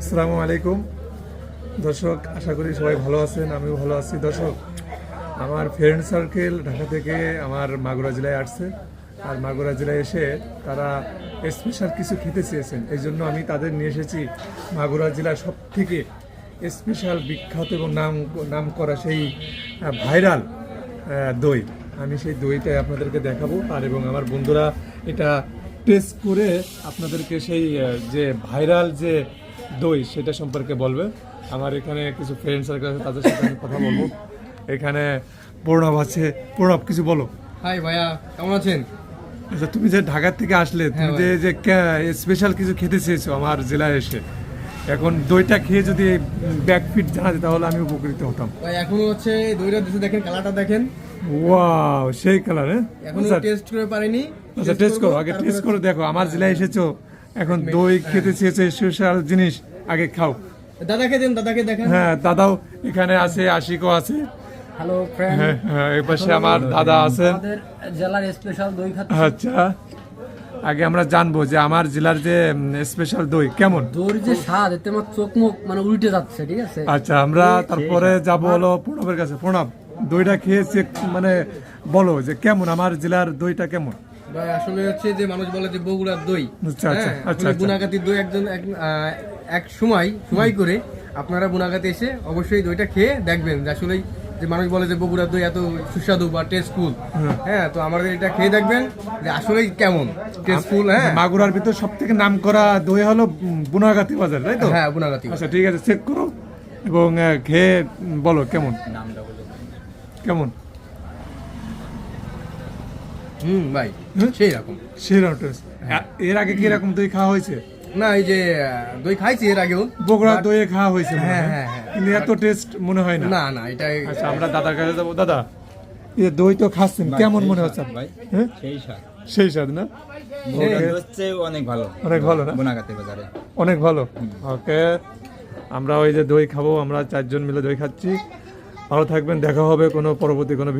আসসালামু আলাইকুম দর্শক, আশা করি সবাই ভালো আছেন। আমিও ভালো আছি। দর্শক, আমার ফ্রেন্ড সার্কেল ঢাকা থেকে আমার মাগুরা জেলায় আসছে, আর মাগুরা জেলায় এসে তারা স্পেশাল কিছু খেতে চেয়েছেন। এই জন্য আমি তাদের নিয়ে এসেছি মাগুরা জেলার সব থেকে স্পেশাল বিখ্যাত এবং নাম করা সেই ভাইরাল দই। আমি সেই দইটাই আপনাদেরকে দেখাবো, আর এবং আমার বন্ধুরা এটা টেস্ট করে আপনাদেরকে সেই যে ভাইরাল যে দই সেটা সম্পর্কে বলবে। আমার এখানে কিছু ফ্রেন্ড সার্কেল আছে, তাদের সাথে আমি কথা বলবো। এখানে প্রণব আছে। প্রণব, কিছু বলো। হাই ভাইয়া, কেমন আছেন? আচ্ছা, তুমি যে ঢাকা থেকে আসলে, তুমি যে যে স্পেশাল কিছু খেতে চেয়েছো আমার জেলায় এসে, এখন দইটা খেয়ে যদি ব্যাকফিট জানাতে তাহলে আমি উপকৃত হতাম। ভাই এখনো হচ্ছে দইটা দিতে, দেখেন কালারটা দেখেন। ওয়াও, সেই কালার। এখনো টেস্ট করে পারিনি। আচ্ছা, টেস্ট করো, আগে টেস্ট করে দেখো। আমার জেলায় এসেছো, এখন দই খেতে চেয়েছো, স্পেশাল জিনিস আগে খাও। দাদাকে দেন, দাদাকে দেখেন। হ্যাঁ, দাদাও এখানে আছে, আশিকও আছে। হ্যালো ফ্রেন্ড, হ্যাঁ হ্যাঁ, এই পাশে আমার দাদা আছেন। আমাদের জেলার স্পেশাল দই খাচ্ছি। আচ্ছা, আগে আমরা জানবো যে আমার জেলার যে স্পেশাল দই কেমন। দইয়ের যে স্বাদ, এতে আমার চোখ মুখ মানে উল্টে যাচ্ছে, ঠিক আছে। আচ্ছা, আমরা তারপরে যাবো হলো প্রণবের কাছে। প্রণব, দইটা খেয়ে চেক মানে বলো যে কেমন, আমার জেলার দইটা কেমন। ভাই আসলে হচ্ছে যে মানুষ বলে যে বগুড়ার দই, আচ্ছা, আচ্ছা, হ্যাঁ, আচ্ছা, আসলে আচ্ছা। বুনাগাতির দই এক সময় করে আপনারা বুনাগাতে এসে অবশ্যই দইটা খেয়ে দেখবেন যে আসলে যে মানুষ বলে যে বগুড়ার দই এত সুস্বাদু বা টেস্টফুল, হ্যাঁ, তো আমাদের এটা খেয়ে দেখবেন যে আসলেই কেমন টেস্টফুল। হ্যাঁ, মাগুরার ভিতর সব থেকে নাম করা দই হলো বুনাগাতি বাজার, তাই তো? হ্যাঁ, বুনাগাতি। আচ্ছা, ঠিক আছে, চেক করো এবং খেয়ে বলো কেমন। কেমন? ভাই হুম? সেই রকম। সেরকম টেস্ট। এর আগে কি এরকম দই খাওয়া হয়েছে? না, এই যে দই খাইছি এর আগেও। বগুড়া দইয়ে খাওয়া হয়েছে মনে হয়। হ্যাঁ, হ্যাঁ, হ্যাঁ। কিন্তু এত টেস্ট মনে হয় না। না না, এটাই। আচ্ছা, আমরা দাদার কাছে যাবো। দাদা, এই যে দই তো খাচ্ছেন, কেমন মনে হচ্ছে? ভাই হ্যাঁ, সেই স্বাদ সেই স্বাদ না? হচ্ছে অনেক ভালো, অনেক ভালো না? বুনাগাতি বাজারে অনেক ভালো। ওকে, আমরা ওই যে দই খাবো, আমরা 4 জন মিলে দই খাচ্ছি। ভালো থাকবেন, দেখা হবে কোনো পরবর্তী কোনো